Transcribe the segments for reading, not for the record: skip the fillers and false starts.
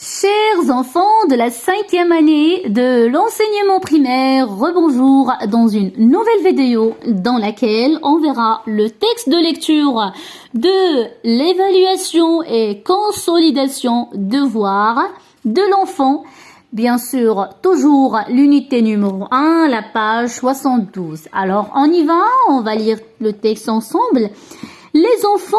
Chers enfants de la 5e année de l'enseignement primaire, rebonjour dans une nouvelle vidéo dans laquelle on verra le texte de lecture de l'évaluation et consolidation devoir de l'enfant. Bien sûr, toujours l'unité numéro 1, la page 72. Alors, on y va, on va lire le texte ensemble. Les enfants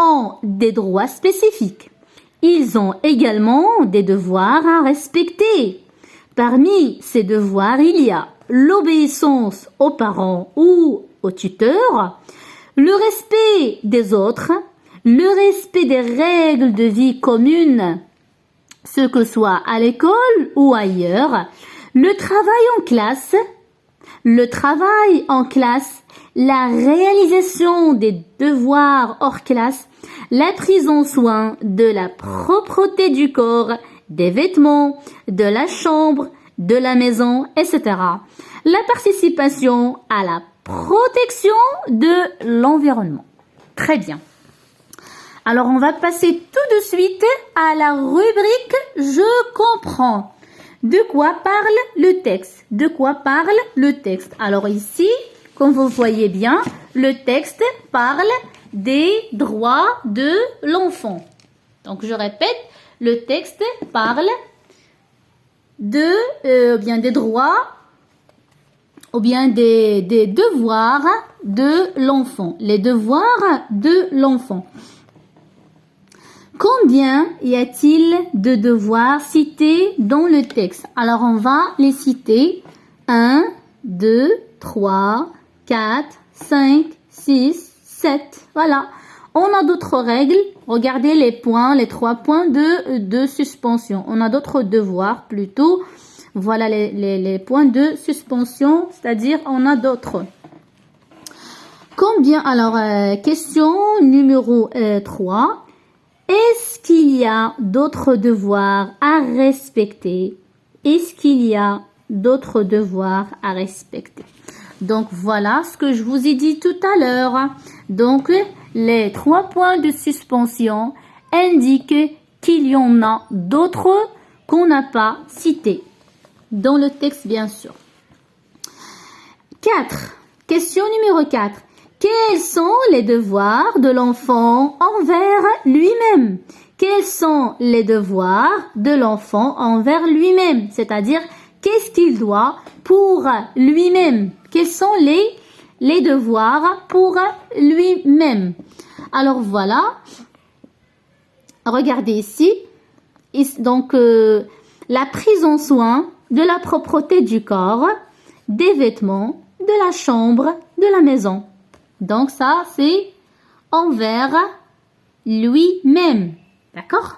ont des droits spécifiques. Ils ont également des devoirs à respecter. Parmi ces devoirs, il y a l'obéissance aux parents ou aux tuteurs, le respect des autres, le respect des règles de vie communes, ce que soit à l'école ou ailleurs, le travail en classe, la réalisation des devoirs hors classe, la prise en soin de la propreté du corps, des vêtements, de la chambre, de la maison, etc. La participation à la protection de l'environnement. Très bien. Alors, on va passer tout de suite à la rubrique « Je comprends ». De quoi parle le texte? De quoi parle le texte? Alors ici, comme vous voyez bien, le texte parle des droits de l'enfant. Donc, je répète, le texte parle bien des droits ou bien des devoirs de l'enfant. Les devoirs de l'enfant. Combien y a-t-il de devoirs cités dans le texte? Alors, on va les citer. 1, 2, 3, 4, 5, 6, 7. Voilà. On a d'autres règles. Regardez les points, les 3 points de suspension. On a d'autres devoirs plutôt. Voilà les points de suspension, c'est-à-dire on a d'autres. Combien? Alors, question numéro 3. Est-ce qu'il y a d'autres devoirs à respecter? Est-ce qu'il y a d'autres devoirs à respecter? Donc, voilà ce que je vous ai dit tout à l'heure. Donc, les 3 points de suspension indiquent qu'il y en a d'autres qu'on n'a pas cités. Dans le texte, bien sûr. 4. Question numéro 4. Quels sont les devoirs de l'enfant envers lui-même? Quels sont les devoirs de l'enfant envers lui-même? C'est-à-dire, qu'est-ce qu'il doit pour lui-même? Quels sont les devoirs pour lui-même? Alors voilà, regardez ici. Donc, la prise en soin de la propreté du corps, des vêtements, de la chambre, de la maison. Donc ça, c'est envers lui-même. D'accord?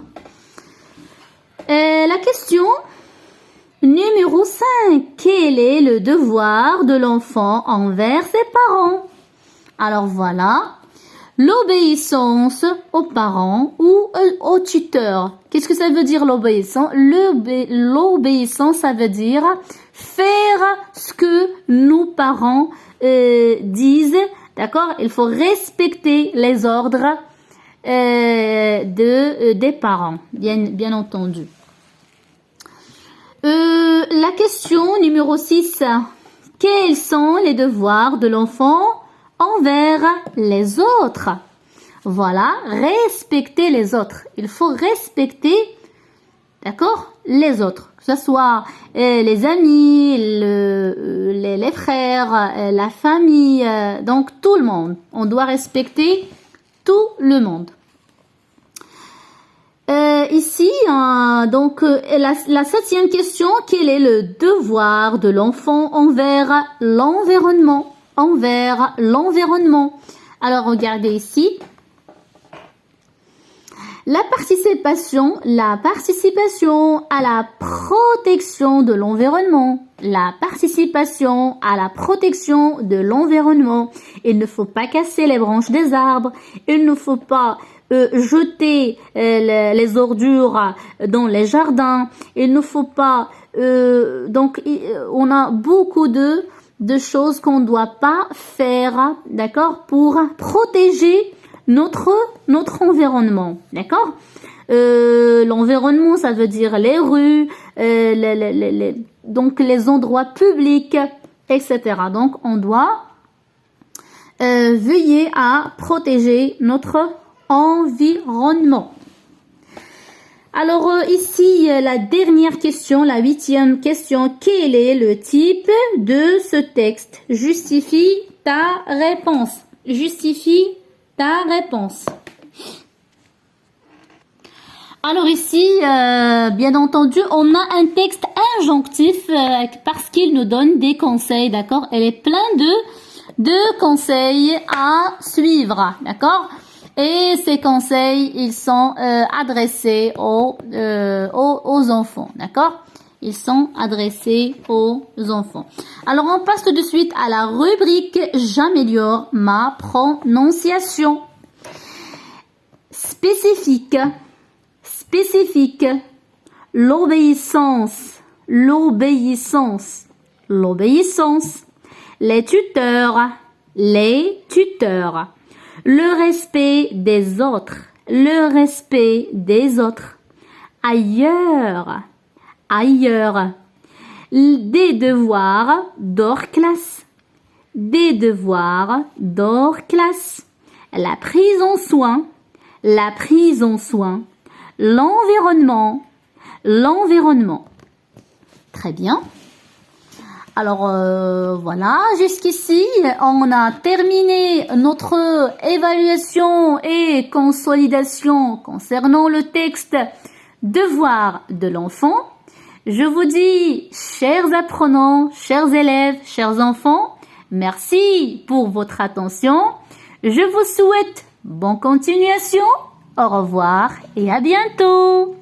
La question numéro 5. Quel est le devoir de l'enfant envers ses parents? Alors voilà. L'obéissance aux parents ou aux tuteurs. Qu'est-ce que ça veut dire l'obéissance? L'obéissance, ça veut dire faire ce que nos parents disent. D'accord? Il faut respecter les ordres des parents, bien entendu. La question numéro 6. Quels sont les devoirs de l'enfant envers les autres? Voilà, respecter les autres. Il faut respecter, d'accord, les autres. Que ce soit les amis, les frères, la famille, donc tout le monde. On doit respecter tout le monde. Ici, donc la 7e question, quel est le devoir de l'enfant envers l'environnement? Envers l'environnement. Alors, regardez ici. La participation à la protection de l'environnement. La participation à la protection de l'environnement. Il ne faut pas casser les branches des arbres. Il ne faut pas jeter les ordures dans les jardins. Il ne faut pas... donc, on a beaucoup de choses qu'on ne doit pas faire, d'accord, pour protéger notre environnement, d'accord? l'environnement, ça veut dire les rues, donc les endroits publics, etc. Donc, on doit veiller à protéger notre environnement. Alors ici, la dernière question, la 8e question. Quel est le type de ce texte? Justifie ta réponse. Justifie ta réponse. Alors ici, bien entendu, on a un texte injonctif parce qu'il nous donne des conseils, d'accord? Elle est plein de conseils à suivre, d'accord? Et ces conseils, ils sont adressés aux enfants, d'accord? Ils sont adressés aux enfants. Alors, on passe tout de suite à la rubrique « J'améliore ma prononciation ». Spécifique, spécifique, l'obéissance, l'obéissance, l'obéissance, les tuteurs, le respect des autres, le respect des autres, ailleurs, ailleurs, des devoirs d'hors classe, des devoirs d'hors classe, la prise en soin, l'environnement, l'environnement. Très bien. Alors voilà, jusqu'ici, on a terminé notre évaluation et consolidation concernant le texte Devoir de l'enfant. Je vous dis, chers apprenants, chers élèves, chers enfants, merci pour votre attention. Je vous souhaite bonne continuation. Au revoir et à bientôt.